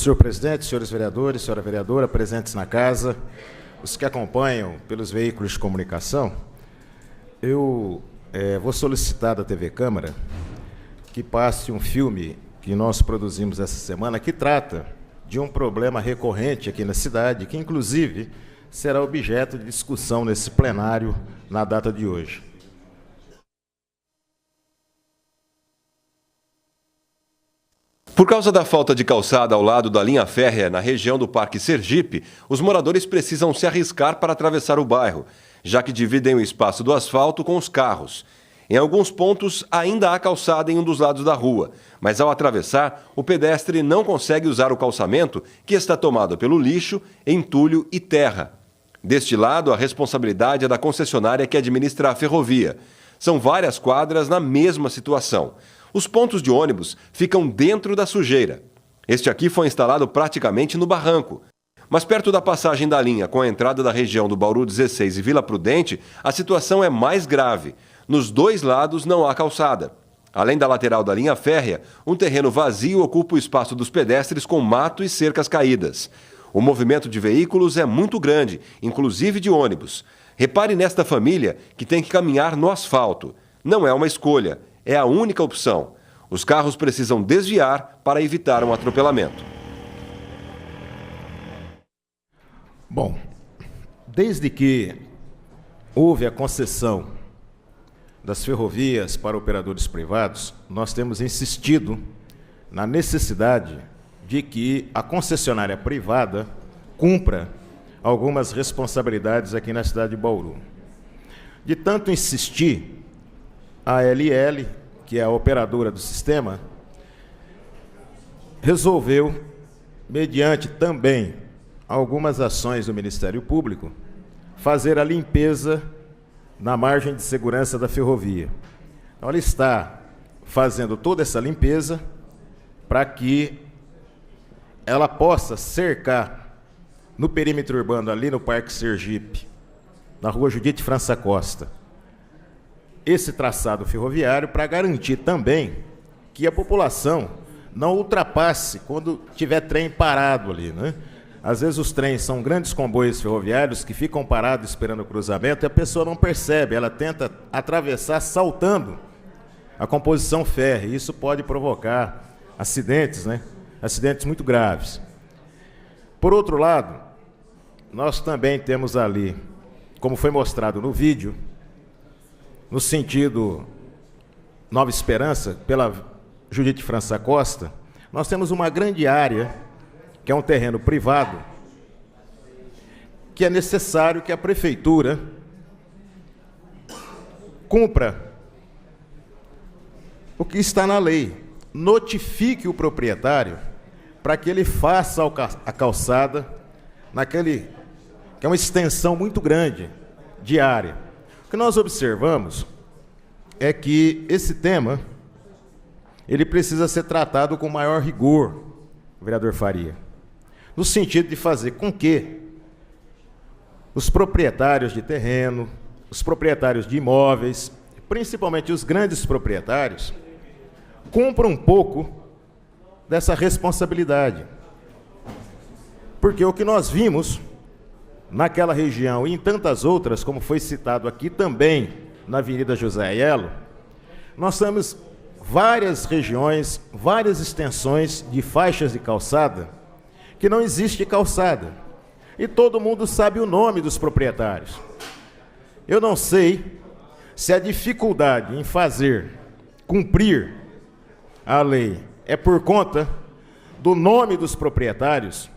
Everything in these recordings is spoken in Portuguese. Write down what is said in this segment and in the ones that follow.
Senhor presidente, senhores vereadores, senhora vereadora, presentes na casa, os que acompanham pelos veículos de comunicação, eu vou solicitar da TV Câmara que passe um filme que nós produzimos essa semana que trata de um problema recorrente aqui na cidade, que inclusive será objeto de discussão nesse plenário na data de hoje. Por causa da falta de calçada ao lado da linha férrea na região do Parque Sergipe, os moradores precisam se arriscar para atravessar o bairro, já que dividem o espaço do asfalto com os carros. Em alguns pontos, ainda há calçada em um dos lados da rua, mas ao atravessar, o pedestre não consegue usar o calçamento, que está tomado pelo lixo, entulho e terra. Deste lado, a responsabilidade é da concessionária que administra a ferrovia. São várias quadras na mesma situação. Os pontos de ônibus ficam dentro da sujeira. Este aqui foi instalado praticamente no barranco. Mas perto da passagem da linha com a entrada da região do Bauru 16 e Vila Prudente, a situação é mais grave. Nos dois lados não há calçada. Além da lateral da linha férrea, um terreno vazio ocupa o espaço dos pedestres com mato e cercas caídas. O movimento de veículos é muito grande, inclusive de ônibus. Repare nesta família que tem que caminhar no asfalto. Não é uma escolha, é a única opção. Os carros precisam desviar para evitar um atropelamento. Bom, desde que houve a concessão das ferrovias para operadores privados, nós temos insistido na necessidade de que a concessionária privada cumpra algumas responsabilidades aqui na cidade de Bauru. De tanto insistir, a ALL, que é a operadora do sistema, resolveu, mediante também algumas ações do Ministério Público, fazer a limpeza na margem de segurança da ferrovia. Então, ela está fazendo toda essa limpeza para que ela possa cercar no perímetro urbano, ali no Parque Sergipe, na rua Judite França Costa, esse traçado ferroviário, para garantir também que a população não ultrapasse quando tiver trem parado ali, né? Às vezes os trens são grandes comboios ferroviários que ficam parados esperando o cruzamento e a pessoa não percebe, ela tenta atravessar saltando a composição férrea, e isso pode provocar acidentes, né? Acidentes muito graves. Por outro lado, nós também temos ali, como foi mostrado no vídeo, no sentido Nova Esperança, pela Judite França Costa, nós temos uma grande área, que é um terreno privado, que é necessário que a prefeitura cumpra o que está na lei, notifique o proprietário para que ele faça a calçada naquele, que é uma extensão muito grande de área. O que nós observamos é que esse tema, ele precisa ser tratado com maior rigor, vereador Faria, no sentido de fazer com que os proprietários de terreno, os proprietários de imóveis, principalmente os grandes proprietários, cumpram um pouco dessa responsabilidade. Porque o que nós vimos naquela região e em tantas outras, como foi citado aqui também na Avenida José Aiello, nós temos várias regiões, várias extensões de faixas de calçada que não existe calçada. E todo mundo sabe o nome dos proprietários. Eu não sei se a dificuldade em cumprir a lei é por conta do nome dos proprietários,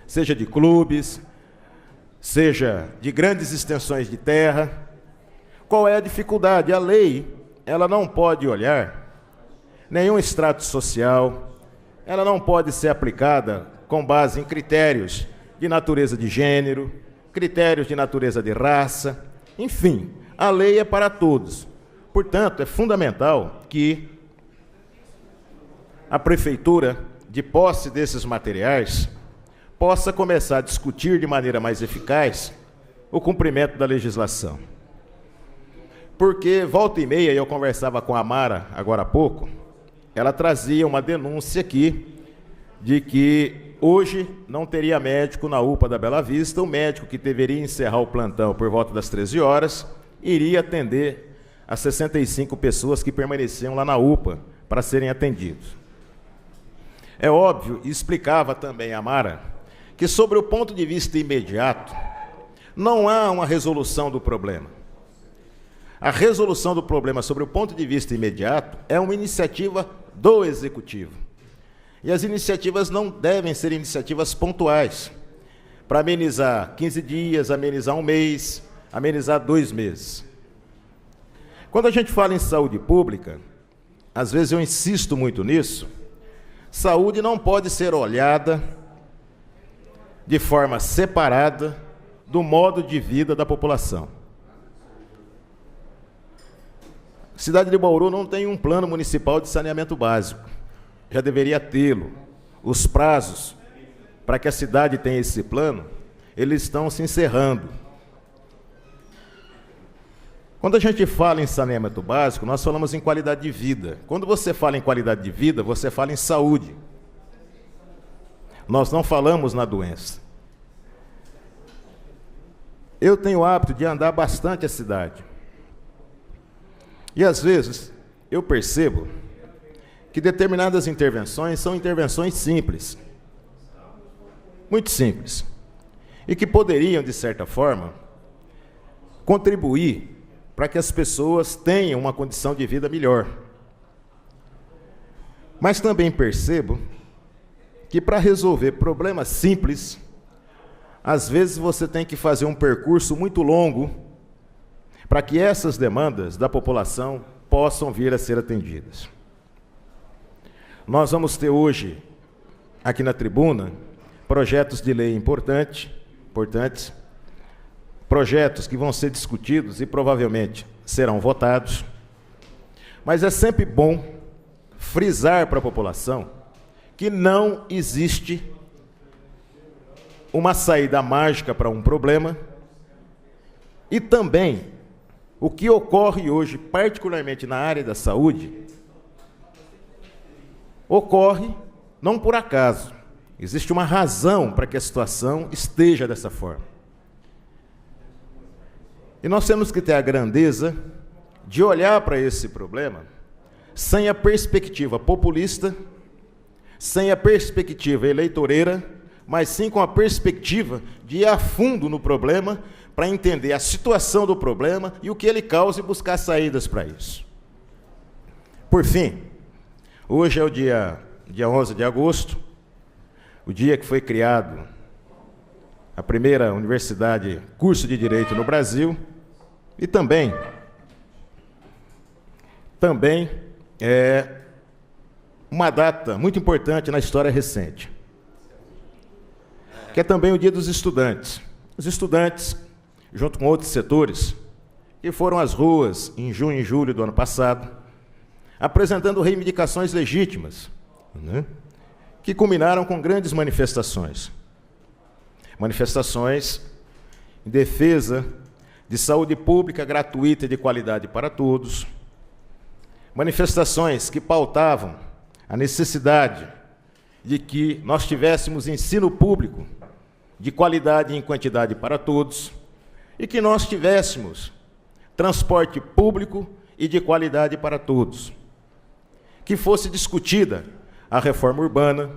seja de clubes, seja de grandes extensões de terra. Qual é a dificuldade? A lei, ela não pode olhar nenhum extrato social, ela não pode ser aplicada com base em critérios de natureza de gênero, critérios de natureza de raça, enfim, a lei é para todos. Portanto, é fundamental que a prefeitura, de posse desses materiais, possa começar a discutir de maneira mais eficaz o cumprimento da legislação. Porque, volta e meia, eu conversava com a Mara agora há pouco, ela trazia uma denúncia aqui de que hoje não teria médico na UPA da Bela Vista. O médico que deveria encerrar o plantão por volta das 13 horas iria atender as 65 pessoas que permaneciam lá na UPA para serem atendidos. É óbvio, e explicava também a Mara, que sobre o ponto de vista imediato, não há uma resolução do problema. A resolução do problema sobre o ponto de vista imediato é uma iniciativa do Executivo. E as iniciativas não devem ser iniciativas pontuais, para amenizar 15 dias, amenizar um mês, amenizar 2 meses. Quando a gente fala em saúde pública, às vezes eu insisto muito nisso, saúde não pode ser olhada de forma separada do modo de vida da população. A cidade de Bauru não tem um plano municipal de saneamento básico. Já deveria tê-lo. Os prazos para que a cidade tenha esse plano, eles estão se encerrando. Quando a gente fala em saneamento básico, nós falamos em qualidade de vida. Quando você fala em qualidade de vida, você fala em saúde. Nós não falamos na doença. Eu tenho o hábito de andar bastante a cidade. E às vezes eu percebo que determinadas intervenções são intervenções simples, muito simples, e que poderiam, de certa forma, contribuir para que as pessoas tenham uma condição de vida melhor. Mas também percebo que para resolver problemas simples, às vezes você tem que fazer um percurso muito longo para que essas demandas da população possam vir a ser atendidas. Nós vamos ter hoje, aqui na tribuna, projetos de lei importantes, projetos que vão ser discutidos e provavelmente serão votados, mas é sempre bom frisar para a população que não existe uma saída mágica para um problema e também o que ocorre hoje, particularmente na área da saúde, ocorre não por acaso. Existe uma razão para que a situação esteja dessa forma. E nós temos que ter a grandeza de olhar para esse problema sem a perspectiva populista, sem a perspectiva eleitoreira, mas sim com a perspectiva de ir a fundo no problema para entender a situação do problema e o que ele causa e buscar saídas para isso. Por fim, hoje é o dia 11 de agosto, o dia que foi criado a primeira universidade, curso de Direito no Brasil, e também é uma data muito importante na história recente, que é também o Dia dos Estudantes. Os estudantes, junto com outros setores, que foram às ruas em junho e julho do ano passado, apresentando reivindicações legítimas, que culminaram com grandes manifestações. Manifestações em defesa de saúde pública gratuita e de qualidade para todos. Manifestações que pautavam a necessidade de que nós tivéssemos ensino público de qualidade e em quantidade para todos e que nós tivéssemos transporte público e de qualidade para todos. Que fosse discutida a reforma urbana,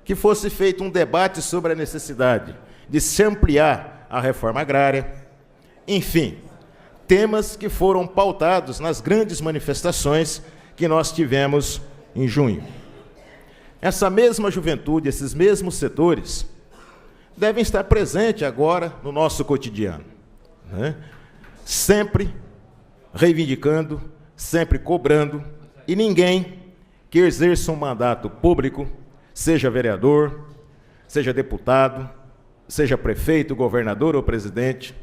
que fosse feito um debate sobre a necessidade de se ampliar a reforma agrária, enfim, temas que foram pautados nas grandes manifestações que nós tivemos em junho. Essa mesma juventude, esses mesmos setores, devem estar presentes agora no nosso cotidiano, sempre reivindicando, sempre cobrando, e ninguém que exerça um mandato público, seja vereador, seja deputado, seja prefeito, governador ou presidente,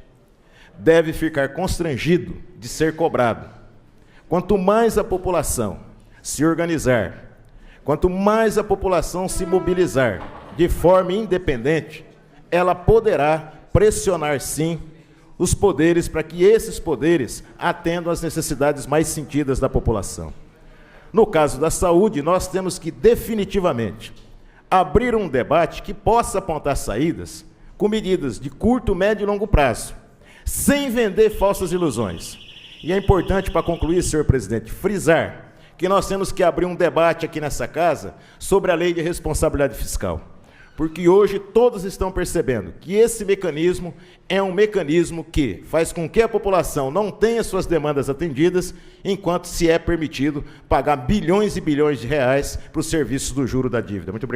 deve ficar constrangido de ser cobrado. Quanto mais a população se organizar, quanto mais a população se mobilizar de forma independente, ela poderá pressionar, sim, os poderes para que esses poderes atendam às necessidades mais sentidas da população. No caso da saúde, nós temos que definitivamente abrir um debate que possa apontar saídas com medidas de curto, médio e longo prazo, sem vender falsas ilusões. E é importante, para concluir, senhor presidente, frisar que nós temos que abrir um debate aqui nessa casa sobre a lei de responsabilidade fiscal. Porque hoje todos estão percebendo que esse mecanismo é um mecanismo que faz com que a população não tenha suas demandas atendidas, enquanto se é permitido pagar bilhões e bilhões de reais para os serviços do juro da dívida. Muito obrigado.